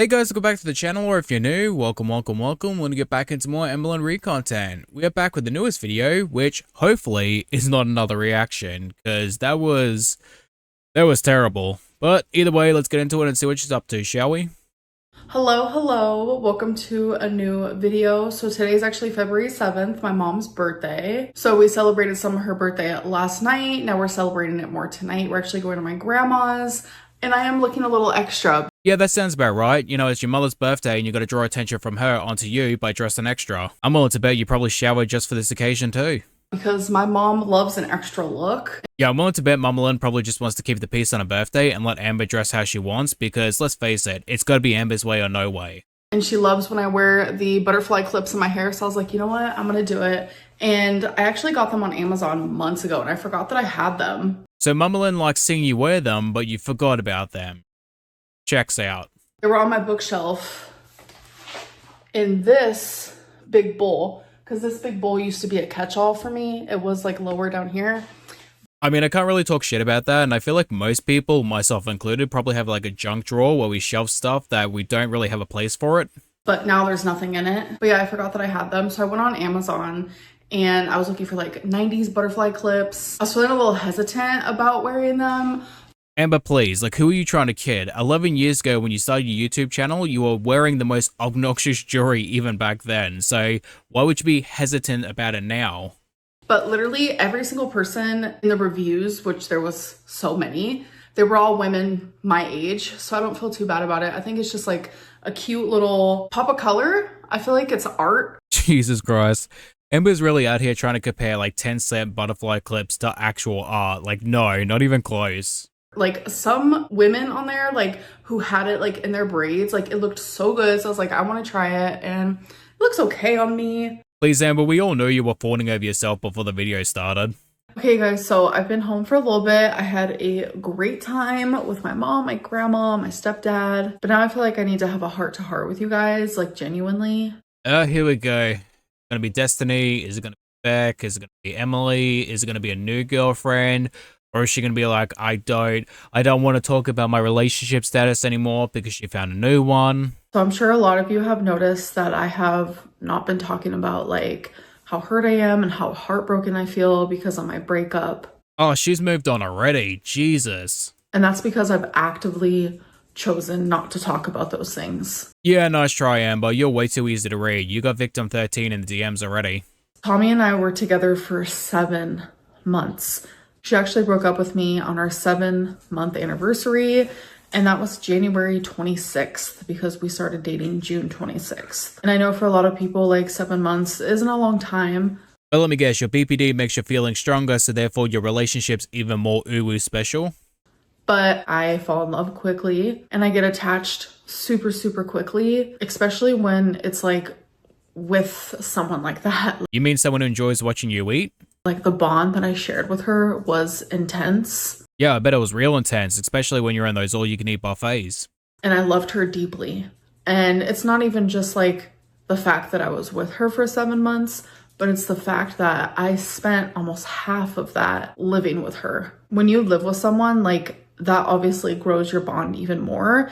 Hey guys, welcome back to the channel, or if you're new, welcome. We're gonna get back into more Amberlynn Reid content. We are back with the newest video, which hopefully is not another reaction, because that was terrible. But either way, let's get into it and see what she's up to, shall we? Hello, welcome to a new video. So today is actually February 7th, my mom's birthday. So we celebrated some of her birthday last night. Now we're celebrating it more tonight. We're actually going to my grandma's, and I am looking a little extra. Yeah, that sounds about right. You know, it's your mother's birthday and you gotta draw attention from her onto you by dressing extra. I'm willing to bet you probably showered just for this occasion too. Because my mom loves an extra look. Yeah, I'm willing to bet Mummerlyn probably just wants to keep the peace on her birthday and let Amber dress how she wants, because let's face it, it's gotta be Amber's way or no way. And she loves when I wear the butterfly clips in my hair, so I was like, you know what, I'm gonna do it. And I actually got them on Amazon months ago, and I forgot that I had them. So Mummerlyn likes seeing you wear them, but you forgot about them. Checks out. They were on my bookshelf in this big bowl, because this big bowl used to be a catch-all for me. It was like lower down here. I mean, I can't really talk shit about that, and I feel like most people, myself included, probably have like a junk drawer where we shelve stuff that we don't really have a place for it. But now there's nothing in it. But yeah, I forgot that I had them. So I went on Amazon and I was looking for like 90s butterfly clips. I was feeling a little hesitant about wearing them. Amber, please, like, who are you trying to kid? 11 years ago when you started your YouTube channel, you were wearing the most obnoxious jewelry even back then. So why would you be hesitant about it now? But literally every single person in the reviews, which there was so many, they were all women my age. So I don't feel too bad about it. I think it's just like a cute little pop of color. I feel like it's art. Jesus Christ. Amber's really out here trying to compare like 10-cent butterfly clips to actual art. Like, no, not even close. Like some women on there, like who had it like in their braids, like it looked so good. So I was like, I want to try it, and it looks okay on me. Please, Amber, we all knew you were fawning over yourself before the video started. Okay guys, so I've been home for a little bit. I had a great time with my mom, my grandma, my stepdad, but now I feel like I need to have a heart-to-heart with you guys, like genuinely. Here we go. Gonna be Destiny? Is it gonna be Beck? Is it gonna be Emily? Is it gonna be a new girlfriend? Or is she gonna be like, I don't want to talk about my relationship status anymore because she found a new one? So I'm sure a lot of you have noticed that I have not been talking about like how hurt I am and how heartbroken I feel because of my breakup. Oh, she's moved on already. Jesus. And that's because I've actively chosen not to talk about those things. Yeah, nice try, Amber. You're way too easy to read. You got victim 13 in the DMs already. Tommy and I were together for 7 months. She actually broke up with me on our 7-month anniversary, and that was January 26th because we started dating June 26th. And I know for a lot of people, like 7 months isn't a long time. But let me guess, your BPD makes your feelings stronger, so therefore your relationship's even more ooh-woo special? But I fall in love quickly, and I get attached super quickly, especially when it's like with someone like that. You mean someone who enjoys watching you eat? Like the bond that I shared with her was intense. Yeah, I bet it was real intense, especially when you're in those all-you-can-eat buffets. And I loved her deeply. And it's not even just like the fact that I was with her for 7 months, but it's the fact that I spent almost half of that living with her. When you live with someone, like that obviously grows your bond even more.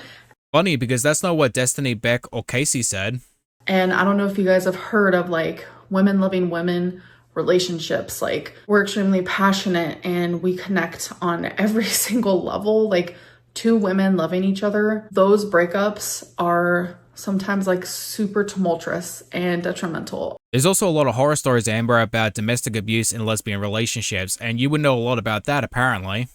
Funny, because that's not what Destiny, Beck, or Casey said. And I don't know if you guys have heard of like women loving women relationships. Like we're extremely passionate and we connect on every single level, like two women loving each other. Those breakups are sometimes like super tumultuous and detrimental. There's also a lot of horror stories, Amber, about domestic abuse in lesbian relationships, and you would know a lot about that apparently.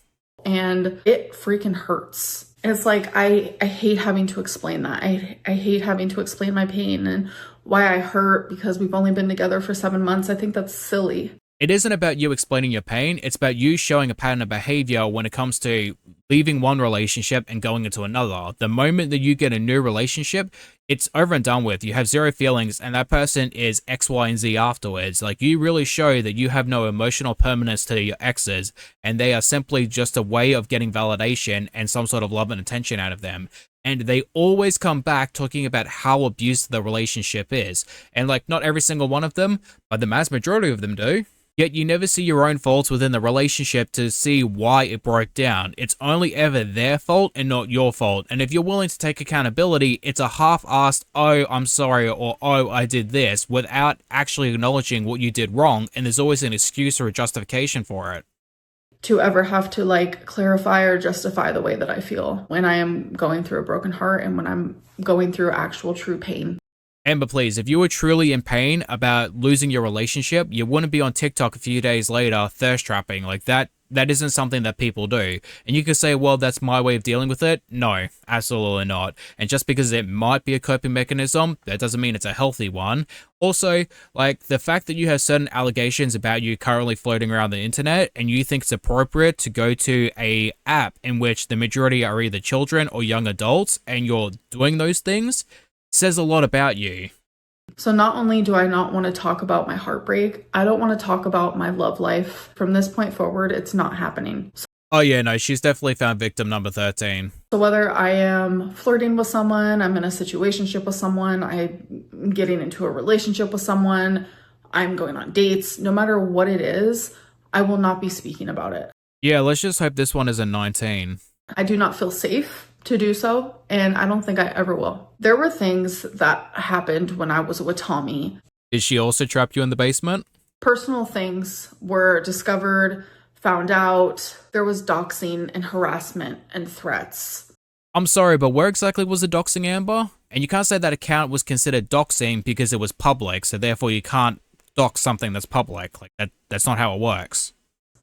And it freaking hurts. It's like I hate having to explain that. I hate having to explain my pain and why I hurt because we've only been together for 7 months. I think that's silly. It isn't about you explaining your pain, it's about you showing a pattern of behavior when it comes to leaving one relationship and going into another. The moment that you get a new relationship, it's over and done with. You have zero feelings, and that person is X, Y, and Z afterwards. Like, you really show that you have no emotional permanence to your exes, and they are simply just a way of getting validation and some sort of love and attention out of them. And they always come back talking about how abusive the relationship is. And like, not every single one of them, but the mass majority of them do. Yet you never see your own faults within the relationship to see why it broke down. It's only ever their fault and not your fault. And if you're willing to take accountability, it's a half-assed, oh, I'm sorry, or oh, I did this, without actually acknowledging what you did wrong, and there's always an excuse or a justification for it. To ever have to like clarify or justify the way that I feel when I am going through a broken heart and when I'm going through actual true pain. Amber, please, if you were truly in pain about losing your relationship, you wouldn't be on TikTok a few days later thirst trapping. Like that isn't something that people do. And you could say, well, that's my way of dealing with it. No, absolutely not. And just because it might be a coping mechanism, that doesn't mean it's a healthy one. Also, like the fact that you have certain allegations about you currently floating around the internet and you think it's appropriate to go to a app in which the majority are either children or young adults and you're doing those things says a lot about you. So not only do I not want to talk about my heartbreak, I don't want to talk about my love life. From this point forward, it's not happening. Oh yeah, no, she's definitely found victim number 13. So whether I am flirting with someone, I'm in a situationship with someone, I'm getting into a relationship with someone, I'm going on dates, no matter what it is, I will not be speaking about it. Yeah, let's just hope this one isn't 19. I do not feel safe to do so, and I don't think I ever will. There were things that happened when I was with Tommy. Did she also trap you in the basement? Personal things were discovered, found out. There was doxing and harassment and threats. I'm sorry, but where exactly was the doxing, Amber? And you can't say that account was considered doxing because it was public, so therefore you can't dox something that's public. Like that's not how it works.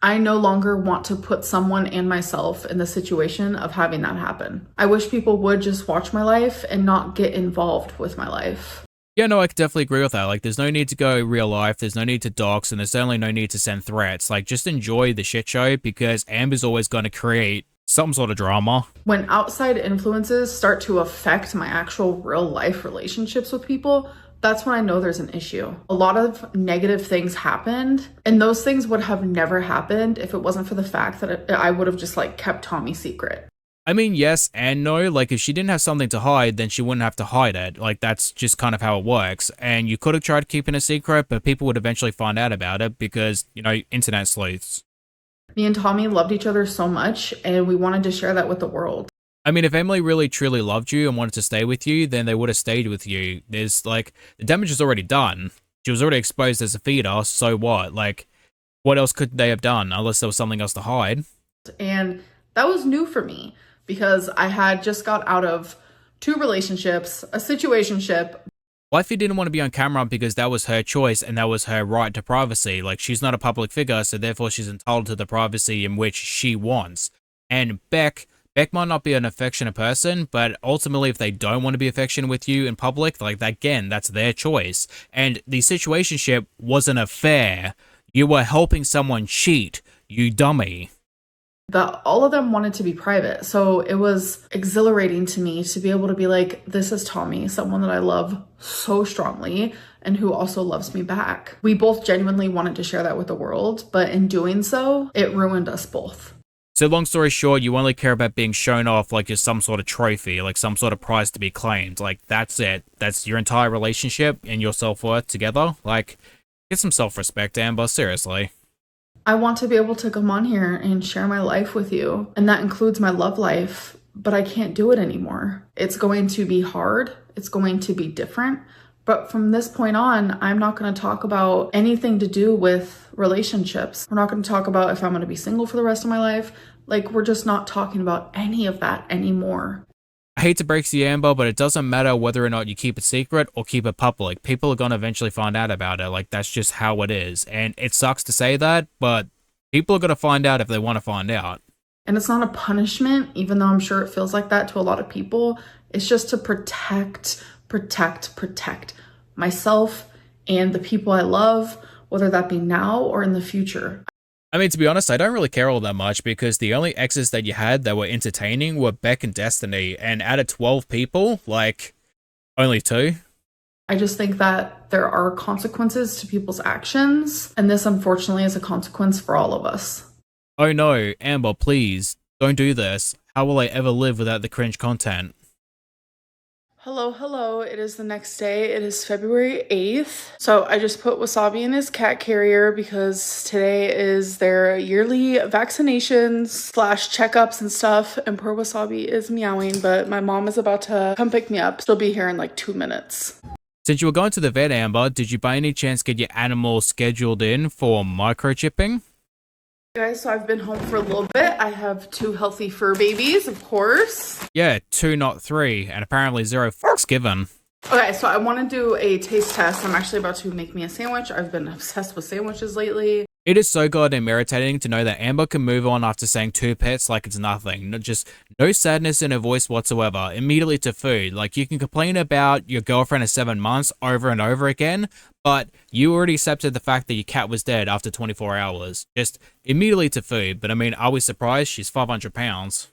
I no longer want to put someone and myself in the situation of having that happen. I wish people would just watch my life and not get involved with my life. Yeah, no, I could definitely agree with that. Like, there's no need to go real life, there's no need to dox, and there's certainly no need to send threats. Like, just enjoy the shit show because Amber's always going to create some sort of drama. When outside influences start to affect my actual real life relationships with people, that's when I know there's an issue. A lot of negative things happened, and those things would have never happened if it wasn't for the fact that I would have just like kept Tommy secret. I mean, yes and no. Like, if she didn't have something to hide, then she wouldn't have to hide it. Like, that's just kind of how it works. And you could have tried keeping a secret, but people would eventually find out about it because, you know, internet sleuths. Me and Tommy loved each other so much, and we wanted to share that with the world. I mean, if Emily really truly loved you and wanted to stay with you, then they would have stayed with you. There's, like, the damage is already done. She was already exposed as a feeder, so what? Like, what else could they have done unless there was something else to hide? And that was new for me because I had just got out of 2 relationships, a situationship. Wifey didn't want to be on camera because that was her choice and that was her right to privacy. Like, she's not a public figure, so therefore she's entitled to the privacy in which she wants. And Beck might not be an affectionate person, but ultimately if they don't want to be affectionate with you in public, like, again, that's their choice. And the situationship was an affair. You were helping someone cheat, you dummy. That all of them wanted to be private. So it was exhilarating to me to be able to be like, this is Tommy, someone that I love so strongly and who also loves me back. We both genuinely wanted to share that with the world, but in doing so, it ruined us both. So long story short, you only care about being shown off like you're some sort of trophy, like some sort of prize to be claimed. Like, that's it. That's your entire relationship and your self-worth together. Like, get some self-respect, Amber, seriously. I want to be able to come on here and share my life with you, and that includes my love life, but I can't do it anymore. It's going to be hard. It's going to be different. But from this point on, I'm not going to talk about anything to do with relationships. We're not going to talk about if I'm going to be single for the rest of my life. Like, we're just not talking about any of that anymore. I hate to break to you, Amber, but it doesn't matter whether or not you keep it secret or keep it public. People are going to eventually find out about it. Like, that's just how it is. And it sucks to say that, but people are going to find out if they want to find out. And it's not a punishment, even though I'm sure it feels like that to a lot of people. It's just to protect myself and the people I love, whether that be now or in the future. I mean, to be honest, I don't really care all that much because the only exes that you had that were entertaining were Beck and Destiny, and out of 12 people, like, only 2. I just think that there are consequences to people's actions, and this unfortunately is a consequence for all of us. Oh no, Amber, please, don't do this. How will I ever live without the cringe content? Hello, hello. It is the next day. It is February 8th. So I just put Wasabi in his cat carrier because today is their yearly vaccinations slash checkups and stuff. And poor Wasabi is meowing, but my mom is about to come pick me up. She'll be here in like 2 minutes. Since you were going to the vet, Amber, did you by any chance get your animal scheduled in for microchipping? Guys, so I've been home for a little bit. I have 2 healthy fur babies, of course. Yeah, 2 not 3, and apparently 0 fucks given. Okay, so I want to do a taste test. I'm actually about to make me a sandwich. I've been obsessed with sandwiches lately. It is so goddamn irritating to know that Amber can move on after saying 2 pets like it's nothing. Just no sadness in her voice whatsoever. Immediately to food. Like, you can complain about your girlfriend of 7 months over and over again, but you already accepted the fact that your cat was dead after 24 hours. Just immediately to food. But I mean, are we surprised? She's 500 pounds.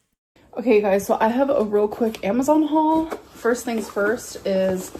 Okay, guys, so I have a real quick Amazon haul. First things first is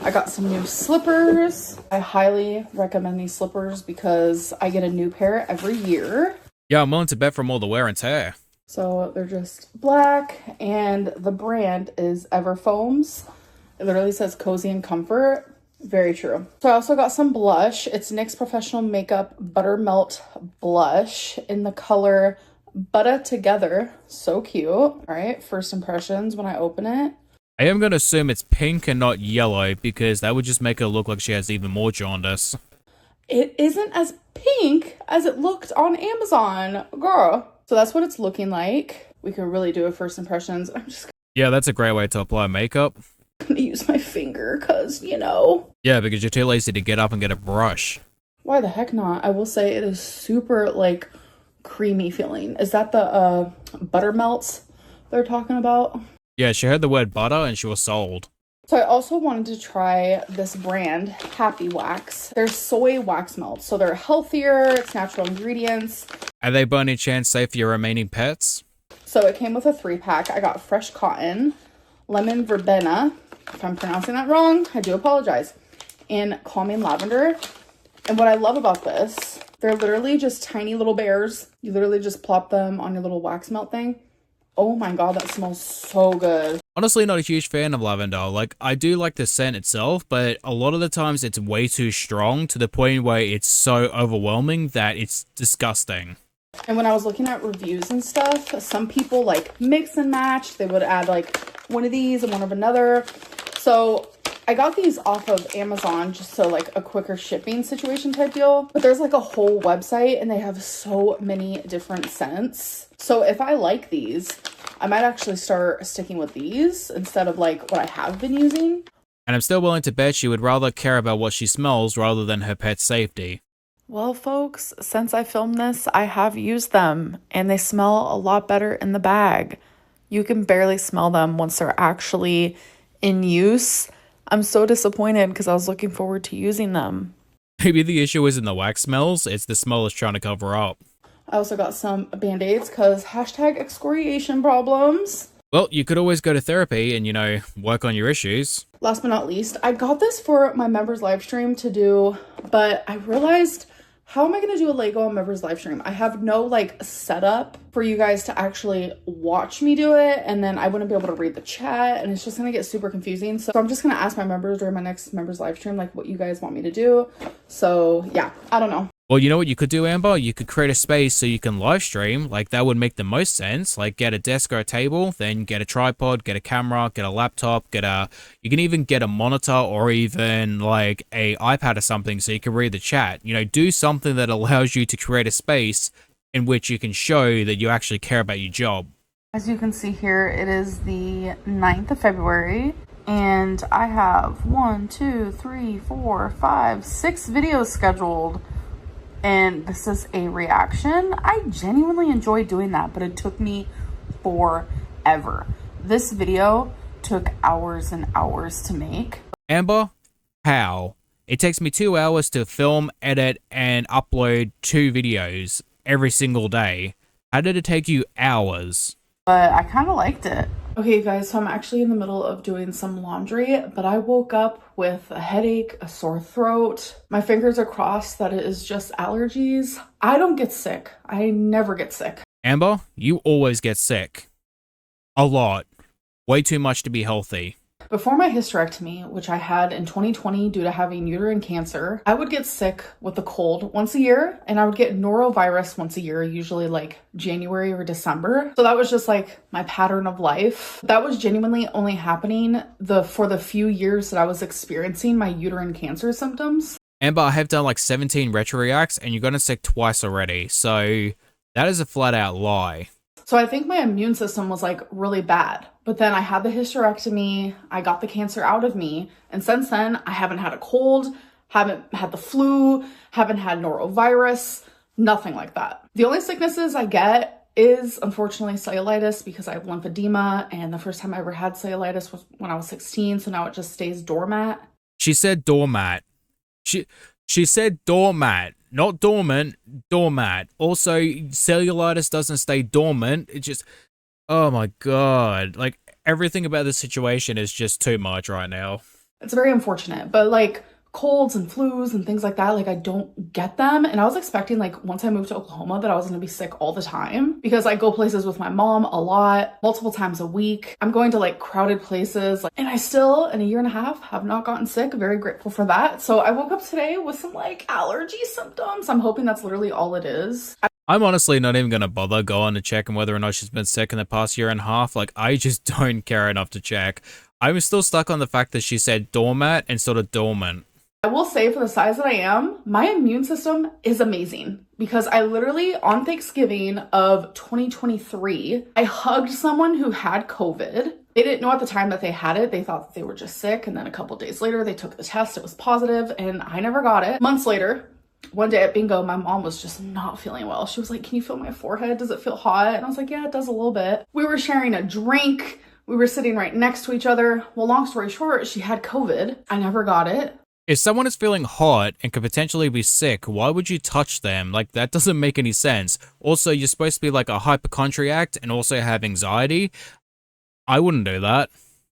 I got some new slippers. I highly recommend these slippers because I get a new pair every year. Yeah, I'm willing to bet from all the wear and tear. So they're just black, and the brand is Everfoams. It literally says cozy and comfort. Very true. So I also got some blush. It's NYX Professional Makeup Buttermelt Blush in the color Butter Together. So cute. All right, first impressions when I open it. I am going to assume it's pink and not yellow because that would just make her look like she has even more jaundice. It isn't as pink as it looked on Amazon, girl. So that's what it's looking like. We could really do a first impressions. I'm just Yeah, that's a great way to apply makeup. gonna use my finger because, you know. Yeah, because you're too lazy to get up and get a brush. Why the heck not? I will say it is super, like, creamy feeling. Is that the buttermelts they're talking about? Yeah, she heard the word butter and she was sold. So I also wanted to try this brand, Happy Wax. They're soy wax melts, so they're healthier, it's natural ingredients. Are they by any chance safe for your remaining pets? So it came with a 3-pack. I got fresh cotton, lemon verbena, if I'm pronouncing that wrong, I do apologize, and calming lavender. And what I love about this, they're literally just tiny little bears. You literally just plop them on your little wax melt thing. Oh my god, that smells so good. Honestly, not a huge fan of lavender. Like, I do like the scent itself, but a lot of the times it's way too strong to the point where it's so overwhelming that it's disgusting. And when I was looking at reviews and stuff, some people like mix and match. They would add like one of these and one of another. So I got these off of Amazon just so like a quicker shipping situation type deal. But there's like a whole website and they have so many different scents. So if I like these, I might actually start sticking with these instead of like what I have been using. And I'm still willing to bet she would rather care about what she smells rather than her pet's safety. Well, folks, since I filmed this, I have used them and they smell a lot better in the bag. You can barely smell them once they're actually in use. I'm so disappointed because I was looking forward to using them. Maybe the issue isn't the wax smells, it's the smell it's trying to cover up. I also got some Band-Aids because hashtag excoriation problems. Well, you could always go to therapy and, you know, work on your issues. Last but not least, I got this for my members live stream to do, but I realized, how am I going to do a Lego on members live stream? I have no like setup for you guys to actually watch me do it, and then I wouldn't be able to read the chat, and it's just going to get super confusing. So I'm just going to ask my members during my next members live stream like what you guys want me to do. So yeah, I don't know. Well, you know what you could do, Amber? You could create a space so you can live stream. Like, that would make the most sense. Like, get a desk or a table, then get a tripod, get a camera, get a laptop, you can even get a monitor or even, like, a iPad or something so you can read the chat. You know, do something that allows you to create a space in which you can show that you actually care about your job. As you can see here, it is the 9th of February, and I have 6 videos scheduled. And this is a reaction. I genuinely enjoy doing that, but it took me forever. This video took hours and hours to make. Amber, how? It takes me 2 hours to film, edit, and upload 2 videos every single day. How did it take you hours? But I kind of liked it. Okay, guys, so I'm actually in the middle of doing some laundry, but I woke up with a headache, a sore throat. My fingers are crossed that it is just allergies. I don't get sick. I never get sick. Amber, you always get sick. A lot. Way too much to be healthy. Before my hysterectomy, which I had in 2020 due to having uterine cancer, I would get sick with a cold once a year, and I would get norovirus once a year, usually like January or December. So that was just like my pattern of life. That was genuinely only happening for the few years that I was experiencing my uterine cancer symptoms. Amber, I have done like 17 retro reacts and you've gotten sick twice already. So that is a flat out lie. So I think my immune system was like really bad. But then I had the hysterectomy, I got the cancer out of me, and since then I haven't had a cold, haven't had the flu, haven't had norovirus, nothing like that. The only sicknesses I get is unfortunately cellulitis because I have lymphedema, and the first time I ever had cellulitis was when I was 16, so now it just stays doormat. She said doormat. She said doormat, not dormant, doormat. Also, cellulitis doesn't stay dormant. It just, oh my God. Like, everything about this situation is just too much right now. It's very unfortunate, but like colds and flus and things like that, like I don't get them. And I was expecting like once I moved to Oklahoma that I was going to be sick all the time because I go places with my mom a lot, multiple times a week. I'm going to like crowded places, and I still in a year and a half have not gotten sick. Very grateful for that. So I woke up today with some like allergy symptoms. I'm hoping that's literally all it is. I'm honestly not even going to bother going to check on whether or not she's been sick in the past year and a half. Like, I just don't care enough to check. I'm still stuck on the fact that she said doormat instead of dormant. I will say for the size that I am, my immune system is amazing because I literally on Thanksgiving of 2023, I hugged someone who had COVID. They didn't know at the time that they had it. They thought that they were just sick. And then a couple days later, they took the test. It was positive and I never got it. Months later, one day at bingo, my mom was just not feeling well. She was like, "Can you feel my forehead? Does it feel hot?" And I was like, "Yeah, it does a little bit." We were sharing a drink. We were sitting right next to each other. Well, long story short, she had COVID. I never got it. If someone is feeling hot and could potentially be sick, why would you touch them? Like, that doesn't make any sense. Also, you're supposed to be like a hypochondriac and also have anxiety. I wouldn't do that.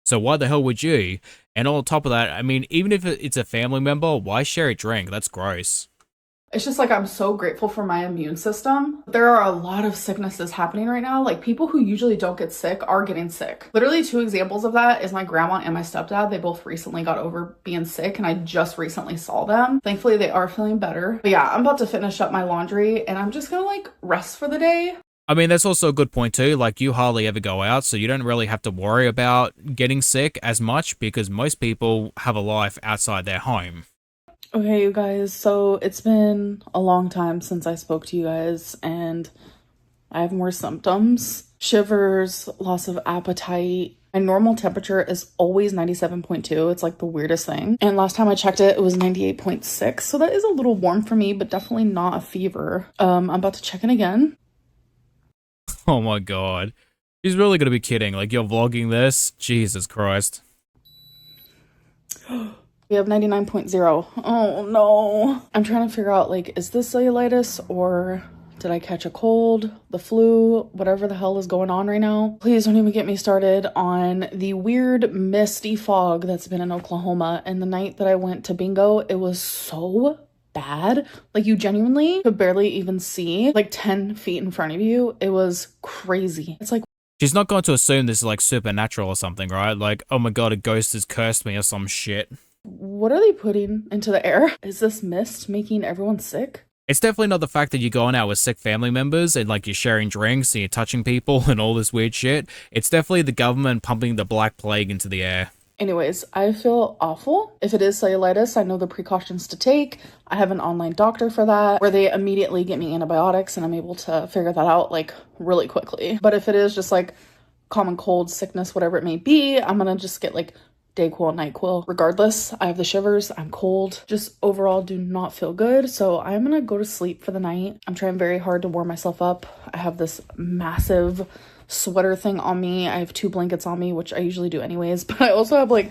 So why the hell would you? And on top of that, I mean, even if it's a family member, why share a drink? That's gross. It's just like I'm so grateful for my immune system. There are a lot of sicknesses happening right now. Like people who usually don't get sick are getting sick. Literally 2 examples of that is my grandma and my stepdad. They both recently got over being sick and I just recently saw them. Thankfully they are feeling better. But yeah, I'm about to finish up my laundry and I'm just gonna like rest for the day. I mean, that's also a good point too. Like, you hardly ever go out, so you don't really have to worry about getting sick as much because most people have a life outside their home. Okay, you guys, so it's been a long time since I spoke to you guys and I have more symptoms. Shivers, loss of appetite. My normal temperature is always 97.2. It's like the weirdest thing. And last time I checked it, it was 98.6. So that is a little warm for me, but definitely not a fever. I'm about to check in again. Oh my God. She's really gonna be kidding. Like, you're vlogging this? Jesus Christ. We have 99.0. Oh no. I'm trying to figure out, like, is this cellulitis or did I catch a cold, the flu, whatever the hell is going on right now? Please don't even get me started on the weird misty fog that's been in Oklahoma. And the night that I went to bingo, it was so bad. Like, you genuinely could barely even see like 10 feet in front of you. It was crazy. It's like, She's not going to assume this is like supernatural or something, right? Like, oh my God, a ghost has cursed me or some shit. what are they putting into the air? Is this mist making everyone sick? It's definitely not the fact that you're going out with sick family members and like you're sharing drinks and you're touching people and all this weird shit. It's definitely the government pumping the black plague into the air. Anyways, I feel awful. If it is cellulitis, I know the precautions to take. I have an online doctor for that where they immediately get me antibiotics and I'm able to figure that out like really quickly. But if it is just like common cold, sickness, whatever it may be, I'm gonna just get like Dayquil, NyQuil. Regardless, I have the shivers, I'm cold, just overall do not feel good. So I'm gonna go to sleep for the night. I'm trying very hard to warm myself up. I have this massive sweater thing on me. I have 2 blankets on me, which I usually do anyways, but I also have like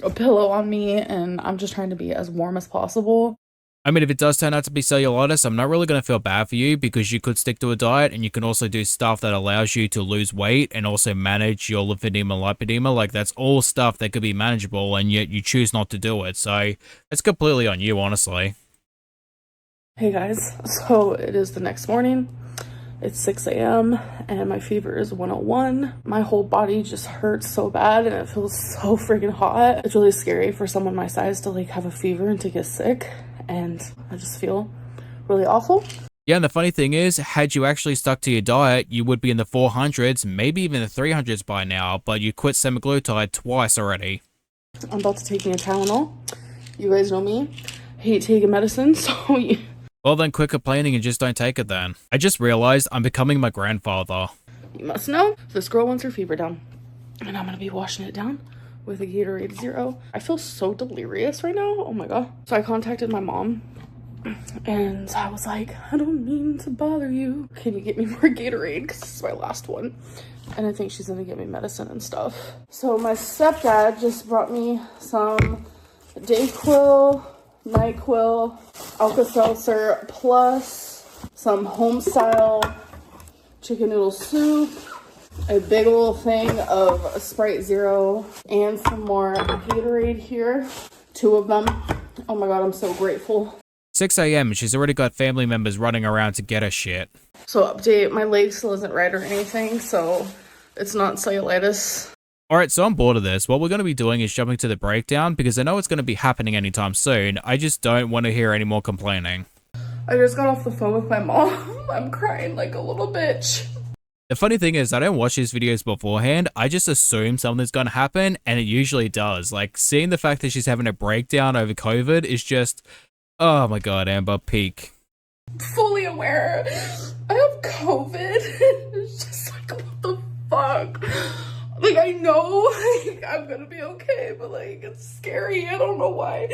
a pillow on me and I'm just trying to be as warm as possible. I mean, if it does turn out to be cellulitis, I'm not really going to feel bad for you because you could stick to a diet and you can also do stuff that allows you to lose weight and also manage your lymphedema, lipedema. Like, that's all stuff that could be manageable and yet you choose not to do it. So it's completely on you, honestly. Hey guys, so it is the next morning. It's 6 a.m. and my fever is 101. My whole body just hurts so bad and it feels so freaking hot. It's really scary for someone my size to like have a fever and to get sick, and I just feel really awful. Yeah, and the funny thing is, had you actually stuck to your diet, you would be in the 400s, maybe even the 300s by now, but you quit semaglutide twice already. I'm about to take me a Tylenol. You guys know me. I hate taking medicine, so Well then quit complaining and just don't take it then. I just realized I'm becoming my grandfather. you must know this girl wants her fever down, and I'm gonna be washing it down with a Gatorade Zero. I feel so delirious right now. Oh my god. So I contacted my mom and I was like, I don't mean to bother you. Can you get me more Gatorade? Because this is my last one. And I think she's gonna get me medicine and stuff. So my stepdad just brought me some Dayquil, NyQuil, Alka-Seltzer, plus some home-style chicken noodle soup, a big old thing of Sprite Zero, and some more Gatorade here. 2 of them. Oh my god, I'm so grateful. 6 a.m. She's already got family members running around to get her shit. So update, my leg still isn't right or anything, so it's not cellulitis. Alright, so I'm bored of this. What we're going to be doing is jumping to the breakdown because I know it's going to be happening anytime soon. I just don't want to hear any more complaining. I just got off the phone with my mom. I'm crying like a little bitch. The funny thing is, I don't watch these videos beforehand. I just assume something's going to happen, and it usually does. Like, seeing the fact that she's having a breakdown over COVID is just... Oh my god, Amber, peak. Fully aware I have COVID. It's just like, what the fuck? Like, I know like, I'm gonna be okay, but like, it's scary. I don't know why.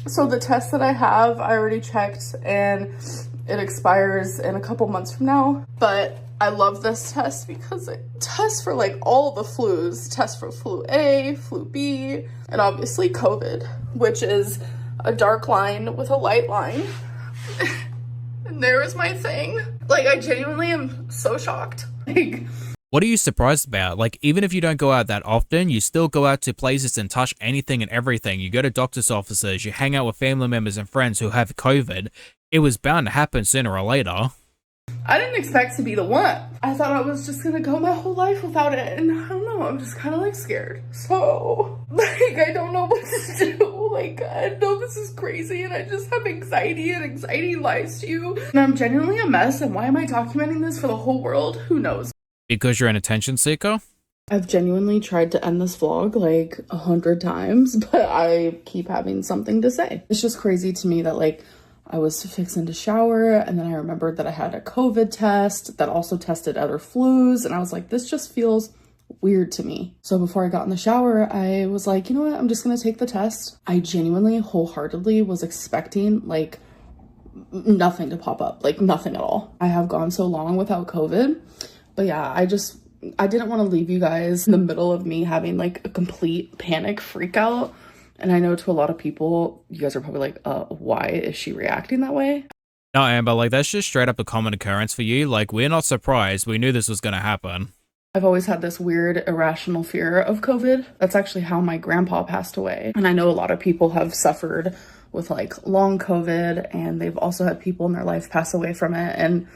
So the test that I have, I already checked, and it expires in a couple months from now. But I love this test because it tests for like all the flus. It tests for flu A, flu B, and obviously COVID, which is a dark line with a light line. And there is my thing. Like, I genuinely am so shocked. Like, What are you surprised about? Like, even if you don't go out that often, you still go out to places and touch anything and everything. You go to doctor's offices, you hang out with family members and friends who have COVID. It was bound to happen sooner or later. I didn't expect to be the one. I thought I was just gonna go my whole life without it, and I don't know, I'm just kind of like scared. So, like, I don't know what to do. Like, I know this is crazy, and I just have anxiety, and anxiety lies to you. And I'm genuinely a mess, and why am I documenting this for the whole world? Who knows? Because you're an attention seeker? I've genuinely tried to end this vlog like 100 times, but I keep having something to say. It's just crazy to me that like I was fixing to shower and then I remembered that I had a COVID test that also tested other flus, and I was like, this just feels weird to me. So before I got in the shower, I was like, you know what, I'm just gonna take the test. I genuinely wholeheartedly was expecting like nothing to pop up, like nothing at all. I have gone so long without COVID, but yeah, I didn't want to leave you guys in the middle of me having like a complete panic freak out. And I know to a lot of people, you guys are probably like, why is she reacting that way? No, Amber, like, that's just straight up a common occurrence for you. Like, we're not surprised. We knew this was going to happen. I've always had this weird irrational fear of COVID. That's actually how my grandpa passed away. And I know a lot of people have suffered with like long COVID, and they've also had people in their life pass away from it. And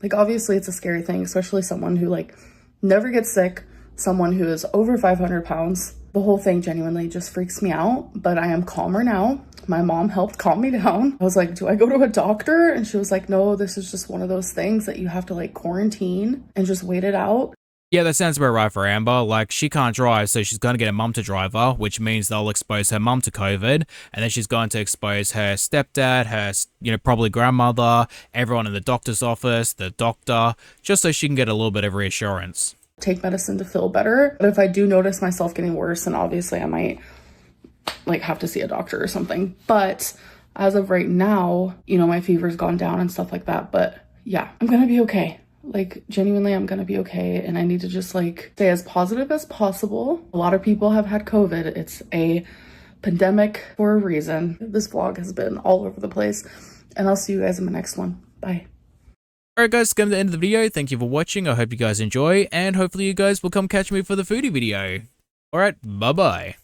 like, obviously it's a scary thing, especially someone who like never gets sick, someone who is over 500 pounds. The whole thing genuinely just freaks me out, but I am calmer now. My mom helped calm me down. I was like, do I go to a doctor? And she was like, no, this is just one of those things that you have to like quarantine and just wait it out. Yeah, that sounds about right for Amber. Like, she can't drive, so she's going to get her mum to drive her, which means they'll expose her mum to COVID, and then she's going to expose her stepdad, her, probably grandmother, everyone in the doctor's office, the doctor, just so she can get a little bit of reassurance. Take medicine to feel better, but if I do notice myself getting worse, then obviously I might like have to see a doctor or something. But as of right now, my fever's gone down and stuff like that. But yeah, I'm gonna be okay. Like, genuinely, I'm gonna be okay, and I need to just like stay as positive as possible. A lot of people have had COVID. It's a pandemic for a reason. This vlog has been all over the place, and I'll see you guys in my next one. Bye. Alright guys, come to the end of the video. Thank you for watching. I hope you guys enjoy, and hopefully you guys will come catch me for the foodie video. Alright, bye bye.